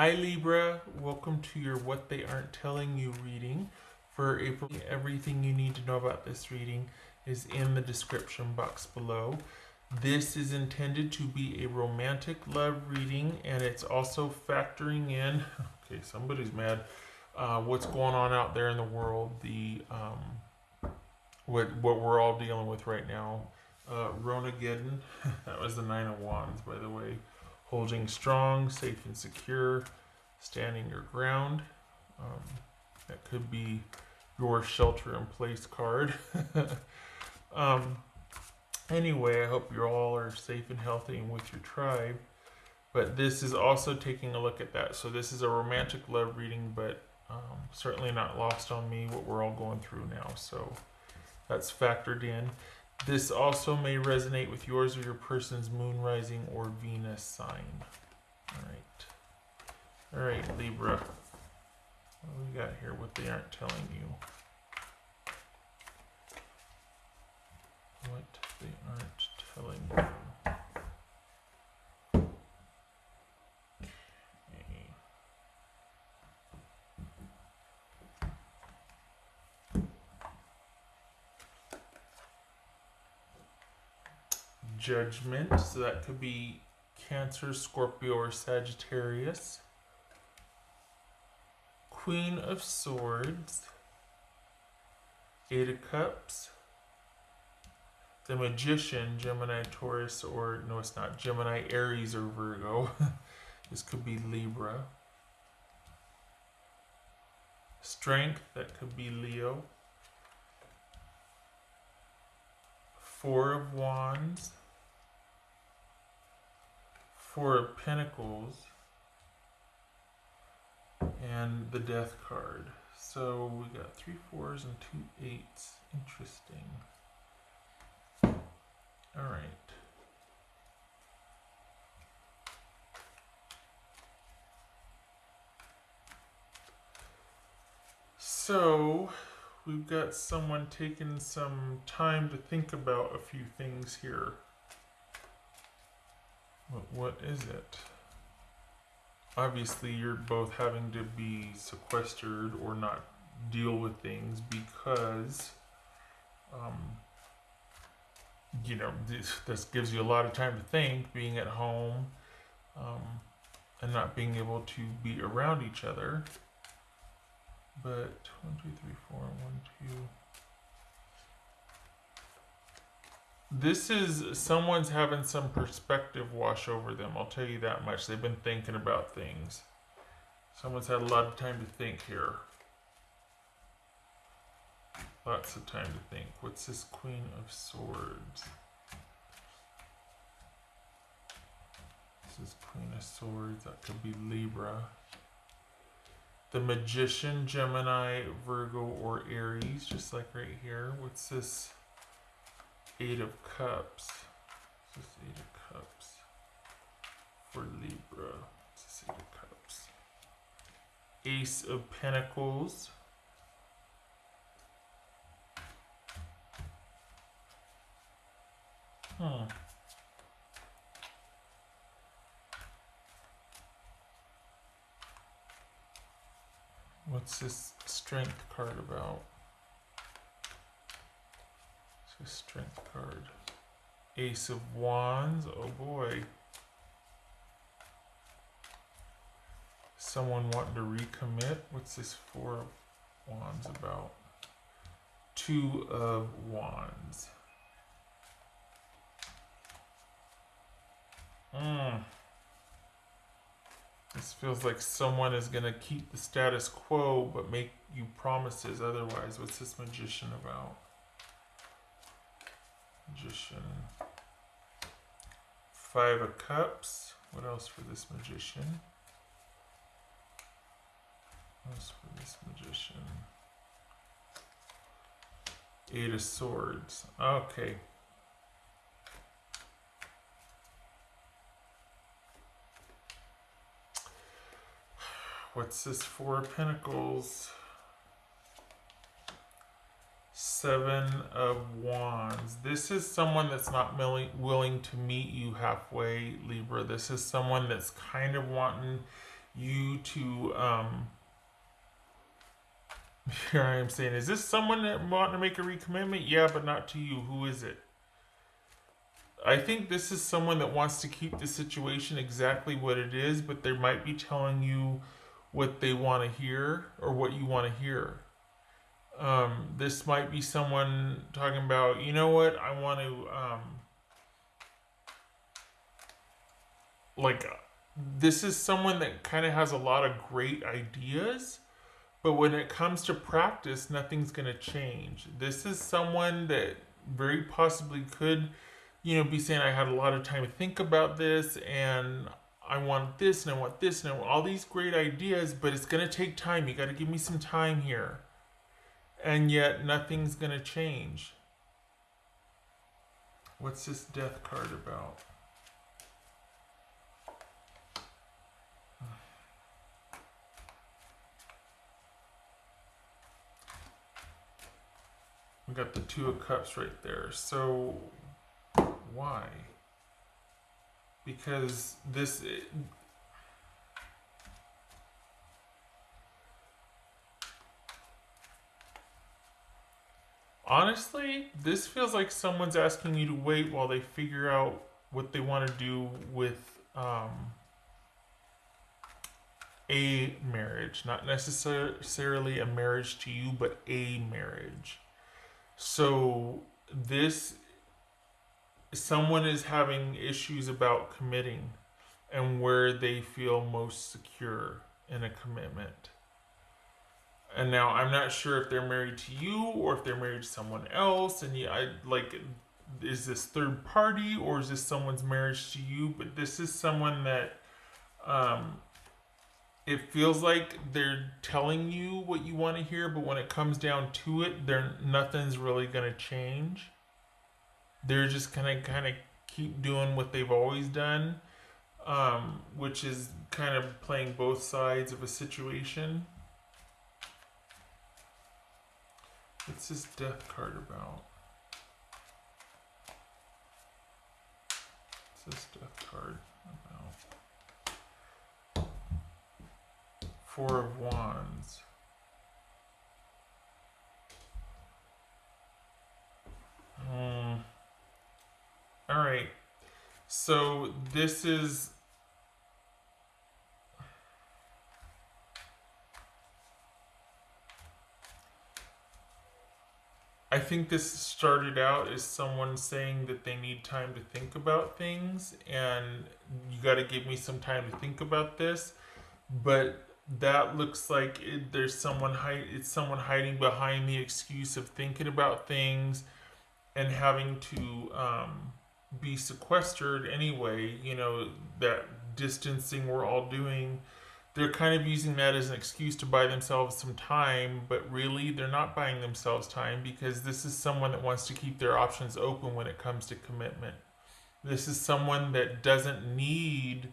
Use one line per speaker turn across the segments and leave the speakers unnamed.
Hi Libra, welcome to your What They Aren't Telling You reading for April. Everything you need to know about this reading is in the description box below. This is intended to be a romantic love reading, and it's also factoring in, okay, somebody's mad, what's going on out there in the world, what we're all dealing with right now. Ronageddon, that was the Nine of Wands, by the way. Holding strong, safe and secure, standing your ground. That could be your shelter in place card. Anyway, I hope you all are safe and healthy and with your tribe. But this is also taking a look at that. So this is a romantic love reading, but certainly not lost on me what we're all going through now. So that's factored in. This also may resonate with yours or your person's moon, rising, or Venus sign. All right, Libra. What do we got here? What they aren't telling you. What they aren't telling you. Judgment, so that could be Cancer, Scorpio, or Sagittarius. Queen of Swords, Eight of Cups, the Magician, Gemini, Taurus, or no, it's not Gemini, Aries, or Virgo. This could be Libra. Strength, that could be Leo. Four of Wands, Four of Pentacles, and the Death card. So we got 3 4s and 2 8s. Interesting. All right. So we've got someone taking some time to think about a few things here. What is it? Obviously, you're both having to be sequestered or not deal with things because, this gives you a lot of time to think, being at home and not being able to be around each other. But 1, 2, 3, 4, 1, 2. This is someone's having some perspective wash over them. I'll tell you that much. They've been thinking about things. Someone's had a lot of time to think here. Lots of time to think. What's this Queen of Swords? This is Queen of Swords. That could be Libra. The Magician, Gemini, Virgo, or Aries, just like right here. What's this? Eight of Cups. This is Eight of Cups for Libra. This is Eight of Cups. Ace of Pentacles. What's this Strength card about? Strength card. Ace of Wands. Oh boy. Someone wanting to recommit. What's this Four of Wands about? Two of Wands. This feels like someone is going to keep the status quo but make you promises otherwise. What's this Magician about? Magician. Five of Cups. What else for this Magician? What else for this Magician? Eight of Swords. Okay. What's this Four of Pentacles? Seven of Wands. This is someone that's not willing to meet you halfway, Libra. This is someone that's kind of wanting you to, here I am saying, is this someone that want to make a recommitment? Yeah, but not to you. Who is it? I think this is someone that wants to keep the situation exactly what it is, but they might be telling you what they want to hear or what you want to hear. This might be someone talking about, you know what, I want to, like, this is someone that kind of has a lot of great ideas, but when it comes to practice, nothing's going to change. This is someone that very possibly could, be saying, I had a lot of time to think about this, and I want this, and I want this, and I want all these great ideas, but it's going to take time. You got to give me some time here. And yet, nothing's going to change. What's this death card about? We got the Two of Cups right there. So, why? Because this... honestly, this feels like someone's asking you to wait while they figure out what they want to do with a marriage. Not necessarily a marriage to you, but a marriage. So this, someone is having issues about committing and where they feel most secure in a commitment. And now I'm not sure if they're married to you or if they're married to someone else. And is this third party or is this someone's marriage to you? But this is someone that it feels like they're telling you what you want to hear, but when it comes down to it, nothing's really going to change. They're just gonna kind of keep doing what they've always done, which is kind of playing both sides of a situation. What's this death card about? What's this death card about? Four of Wands. All right. So this is... I think this started out as someone saying that they need time to think about things, and you got to give me some time to think about this. But that looks like there's someone it's someone hiding behind the excuse of thinking about things and having to be sequestered anyway. That distancing we're all doing. They're kind of using that as an excuse to buy themselves some time, but really they're not buying themselves time because this is someone that wants to keep their options open when it comes to commitment. This is someone that doesn't need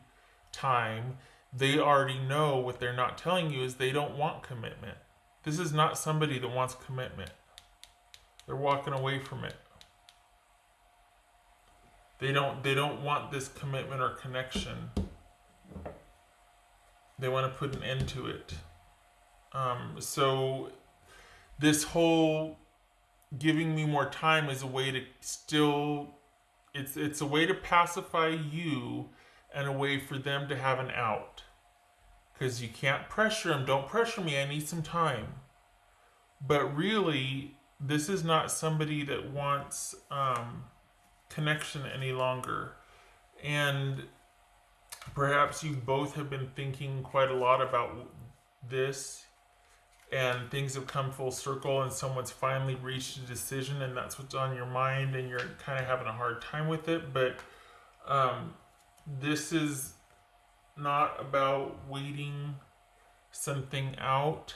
time. They already know what they're not telling you is they don't want commitment. This is not somebody that wants commitment. They're walking away from it. They don't want this commitment or connection. They want to put an end to it. So this whole giving me more time is a way to still, it's a way to pacify you and a way for them to have an out. Because you can't pressure them. Don't pressure me. I need some time. But really, this is not somebody that wants connection any longer. And perhaps you both have been thinking quite a lot about this, and things have come full circle, and someone's finally reached a decision, and that's what's on your mind, and you're kind of having a hard time with it. But this is not about waiting something out.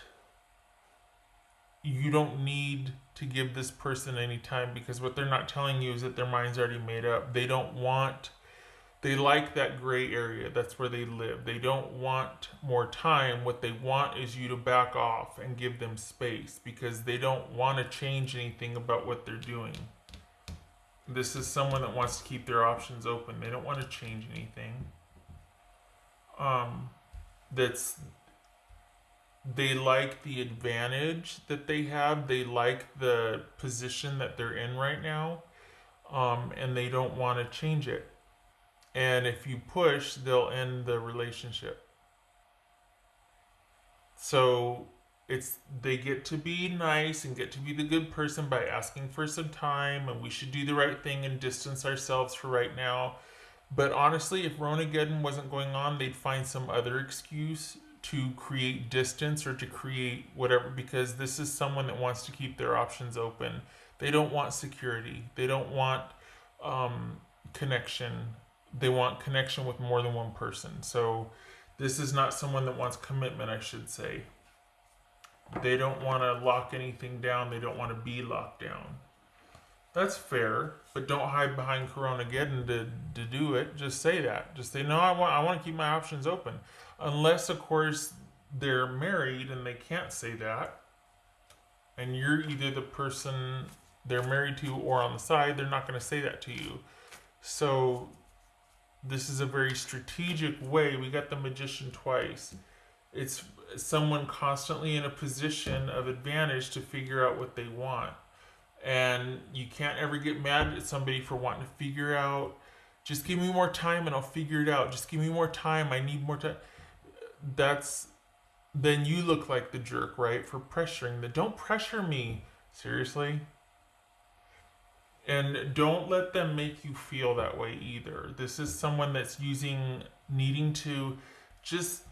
You don't need to give this person any time, because what they're not telling you is that their mind's already made up. They like that gray area. That's where they live. They don't want more time. What they want is you to back off and give them space, because they don't want to change anything about what they're doing. This is someone that wants to keep their options open. They don't want to change anything. that's they like the advantage that they have. They like the position that they're in right now, and they don't want to change it. And if you push, they'll end the relationship. So it's they get to be nice and get to be the good person by asking for some time, and we should do the right thing and distance ourselves for right now. But honestly, if Ronageddon wasn't going on, they'd find some other excuse to create distance or to create whatever, because this is someone that wants to keep their options open. They don't want security. They don't want connection. They want connection with more than one person. So this is not someone that wants commitment, I should say. They don't want to lock anything down. They don't want to be locked down. That's fair, but don't hide behind Coronageddon to do it. Just say that. Just say, no, I want to keep my options open. Unless, of course, they're married and they can't say that. And you're either the person they're married to or on the side, they're not going to say that to you. So this is a very strategic way. We got the Magician twice. It's someone constantly in a position of advantage to figure out what they want. And you can't ever get mad at somebody for wanting to figure out, just give me more time and I'll figure it out. Just give me more time. I need more time. Then you look like the jerk, right? For pressuring them. Don't pressure me. Seriously? And don't let them make you feel that way either. This is someone that's needing to just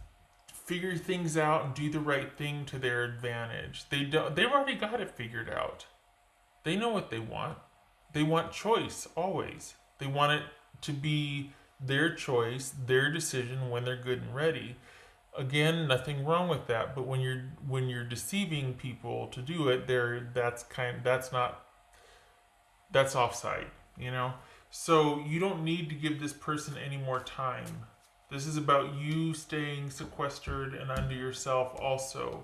figure things out and do the right thing to their advantage. They've already got it figured out. They know what they want. They want choice always. They want it to be their choice, their decision when they're good and ready. Again, nothing wrong with that. But when you're deceiving people to do it, that's offside, you know? So you don't need to give this person any more time. This is about you staying sequestered and unto yourself also.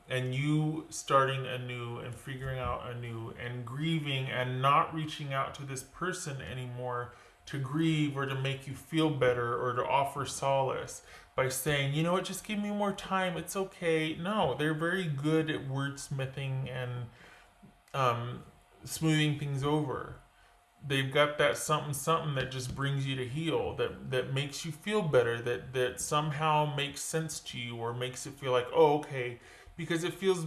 And you starting anew and figuring out anew and grieving and not reaching out to this person anymore to grieve or to make you feel better or to offer solace by saying, you know what, just give me more time, it's okay. No, they're very good at wordsmithing and smoothing things over. They've got that something that just brings you to heal, that makes you feel better, that somehow makes sense to you or makes it feel like, oh, okay, because it feels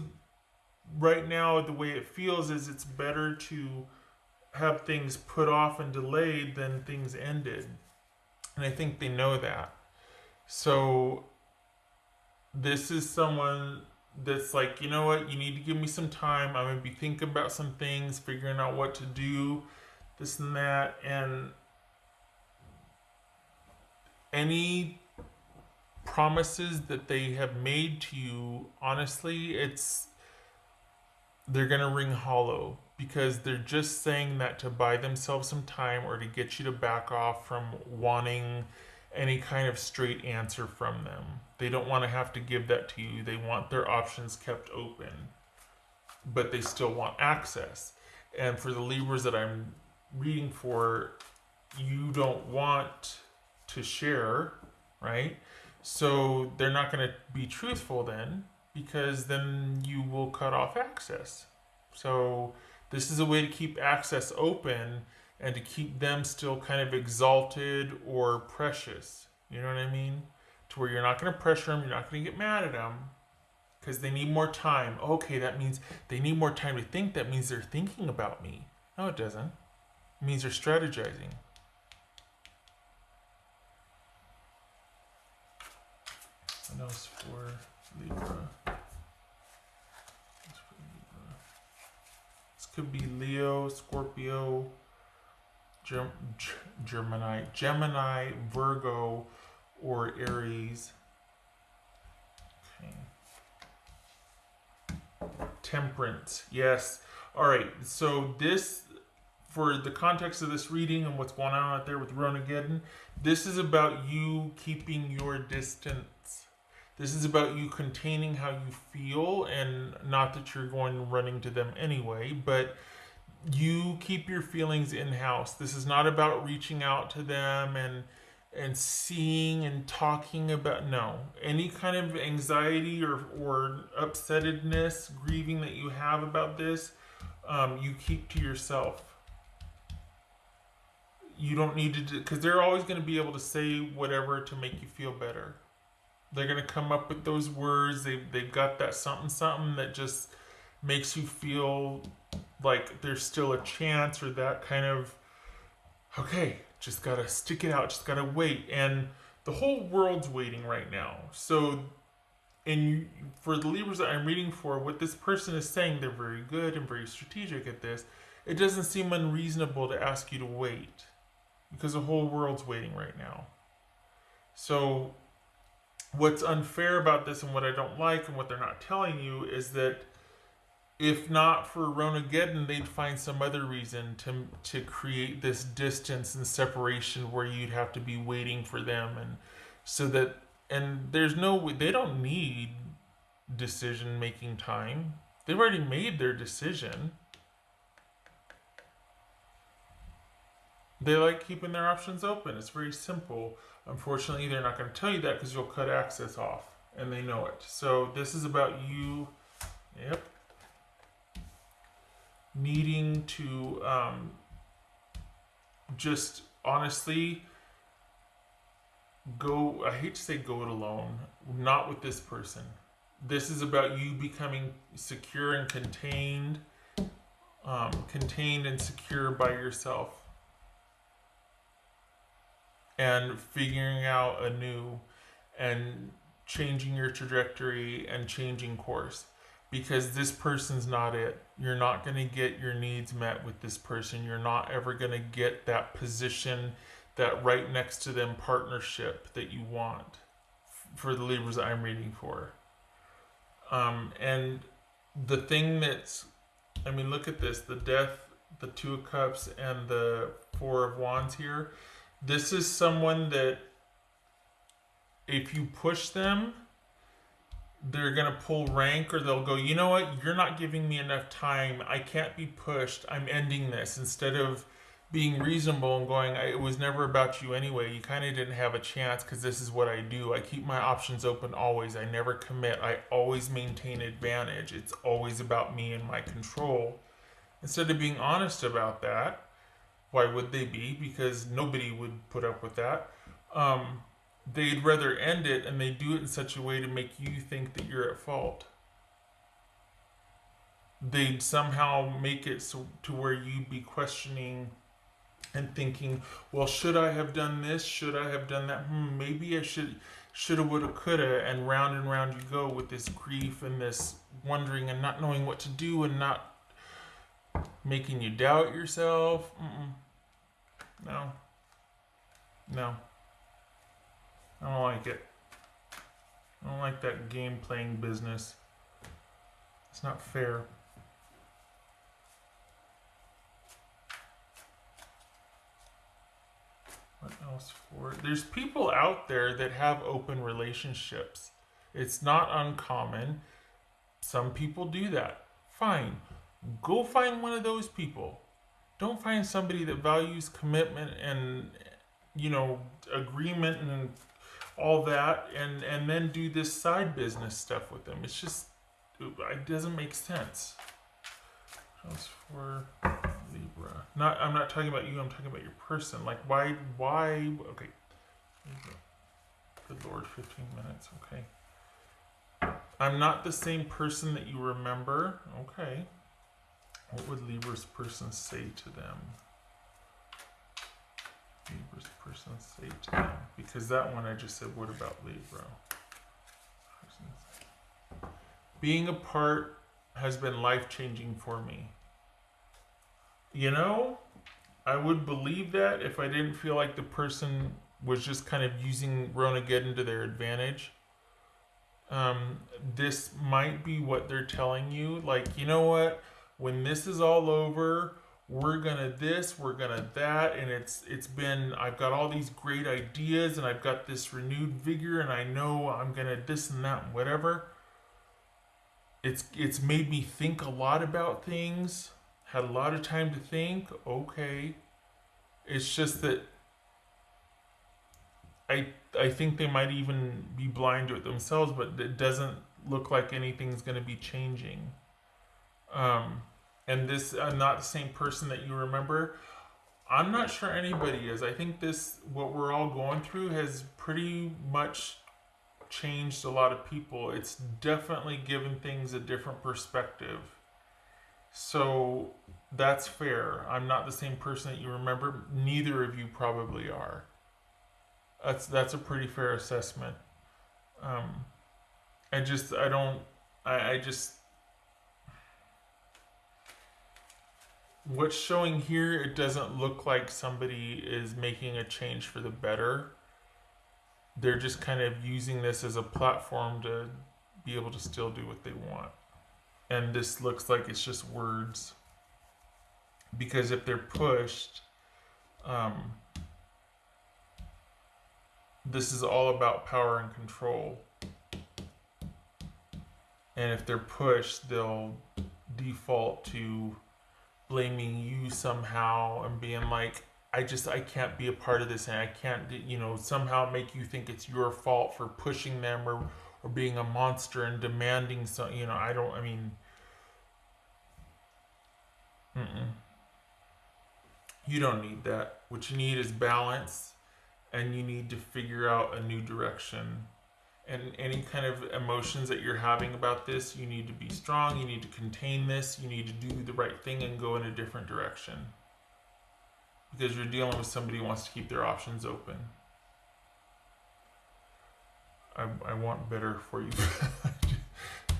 right now, the way it feels is it's better to have things put off and delayed than things ended. And I think they know that. So this is someone that's like, you know what, you need to give me some time. I'm going to be thinking about some things, figuring out what to do, this and that. And any promises that they have made to you, honestly, they're going to ring hollow, because they're just saying that to buy themselves some time or to get you to back off from wanting any kind of straight answer from them. They don't want to have to give that to you. They want their options kept open, but they still want access. And for the Libras that I'm reading for, you don't want to share, right? So they're not going to be truthful then, because then you will cut off access. So this is a way to keep access open and to keep them still kind of exalted or precious. You know what I mean? To where you're not going to pressure them, you're not going to get mad at them, because they need more time. Okay, that means they need more time to think. That means they're thinking about me. No, it doesn't. It means they're strategizing. What else for Libra? This could be Leo, Scorpio, Gemini, Virgo, or Aries. Okay. Temperance. Yes. All right. So this, for the context of this reading and what's going on out there with Ronageddon, this is about you keeping your distance. This is about you containing how you feel, and not that you're going running to them anyway, but you keep your feelings in-house. This is not about reaching out to them and and seeing and talking about. No, any kind of anxiety or upsettedness, grieving that you have about this, you keep to yourself. You don't need to, because they're always going to be able to say whatever to make you feel better. They're going to come up with those words. They've got that something something that just makes you feel like there's still a chance, or that kind of, okay, just gotta stick it out, just gotta wait. And the whole world's waiting right now. So, and for the Libras that I'm reading for, what this person is saying, they're very good and very strategic at this. It doesn't seem unreasonable to ask you to wait, because the whole world's waiting right now. So, what's unfair about this and what I don't like and what they're not telling you is that if not for Ronageddon, they'd find some other reason to create this distance and separation where you'd have to be waiting for them, and so that, and there's no, they don't need decision making time. They've already made their decision. They like keeping their options open. It's very simple. Unfortunately, they're not going to tell you that because you'll cut access off, and they know it. So this is about you. Yep. Needing to just honestly go, I hate to say go it alone, not with this person. This is about you becoming secure and contained and secure by yourself, and figuring out anew and changing your trajectory and changing course, because this person's not it. You're not going to get your needs met with this person. You're not ever going to get that position, that right next to them partnership that you want for the Libras that I'm reading for. And the thing that's, I mean, look at this, the Death, the Two of Cups, and the Four of Wands here. This is someone that if you push them, they're going to pull rank, or they'll go, you know what, you're not giving me enough time. I can't be pushed. I'm ending this. Instead of being reasonable and going, it was never about you anyway. You kind of didn't have a chance because this is what I do. I keep my options open always. I never commit. I always maintain advantage. It's always about me and my control. Instead of being honest about that, why would they be? Because nobody would put up with that. They'd rather end it, and they do it in such a way to make you think that you're at fault. They'd somehow make it so to where you'd be questioning and thinking, well, should I have done this? Should I have done that? Maybe I shoulda, woulda, coulda, and round you go with this grief and this wondering and not knowing what to do, and not making you doubt yourself. No. I don't like it. I don't like that game playing business. It's not fair. What else for it? There's people out there that have open relationships. It's not uncommon. Some people do that. Fine. Go find one of those people. Don't find somebody that values commitment and, agreement and all that, and then do this side business stuff with them. It's just, it doesn't make sense. As for Libra, I'm not talking about you. I'm talking about your person. Like, why? Okay. Good Lord, 15 minutes. Okay. I'm not the same person that you remember. Okay. What would Libra's person say to them? Libra's person say to them? Because that one I just said, what about Libra? Being apart has been life-changing for me. I would believe that if I didn't feel like the person was just kind of using Ronageddon to their advantage. This might be what they're telling you. Like, you know what? When this is all over, we're gonna this, we're gonna that, and it's been, I've got all these great ideas, and I've got this renewed vigor, and I know I'm gonna this and that and whatever. It's made me think a lot about things, had a lot of time to think. Okay. It's just that I think they might even be blind to it themselves, but it doesn't look like anything's going to be changing. Um, and this, I'm not the same person that you remember. I'm not sure anybody is. I think this, what we're all going through, has pretty much changed a lot of people. It's definitely given things a different perspective. So that's fair. I'm not the same person that you remember. Neither of you probably are. That's a pretty fair assessment. Um, I just I don't I just what's showing here, it doesn't look like somebody is making a change for the better. They're just kind of using this as a platform to be able to still do what they want. And this looks like it's just words. Because if they're pushed, um, this is all about power and control. And if they're pushed, they'll default to blaming you somehow and being like, I can't be a part of this, and I can't, somehow make you think it's your fault for pushing them, or being a monster and demanding some, mm-mm. You don't need that. What you need is balance, and you need to figure out a new direction. And any kind of emotions that you're having about this, you need to be strong, you need to contain this, you need to do the right thing and go in a different direction. Because you're dealing with somebody who wants to keep their options open. I want better for you.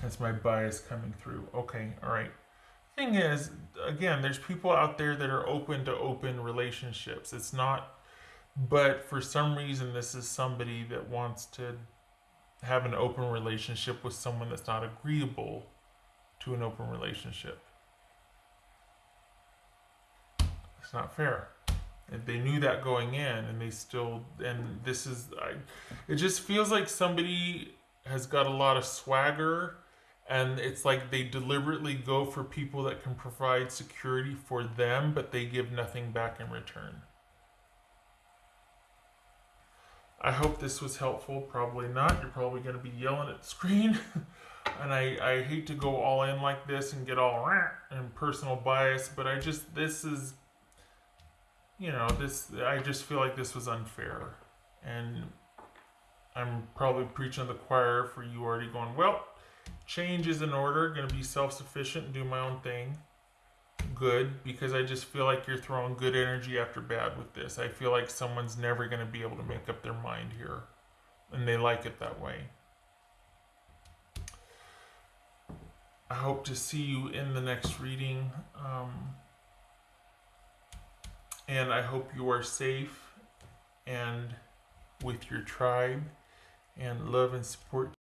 That's my bias coming through. Okay, all right. Thing is, again, there's people out there that are open to open relationships. It's not, but for some reason, this is somebody that wants to have an open relationship with someone that's not agreeable to an open relationship. It's not fair. If they knew that going in, and they still, and this is, it just feels like somebody has got a lot of swagger, and it's like they deliberately go for people that can provide security for them, but they give nothing back in return. I hope this was helpful. Probably not. You're probably going to be yelling at the screen. And I hate to go all in like this and get all and personal bias, but this is, I just feel like this was unfair. And I'm probably preaching to the choir for you already going, well, change is in order, going to be self-sufficient and do my own thing. Good, because I just feel like you're throwing good energy after bad with this. I feel like someone's never going to be able to make up their mind here, and they like it that way. I hope to see you in the next reading, and I hope you are safe and with your tribe, and love and support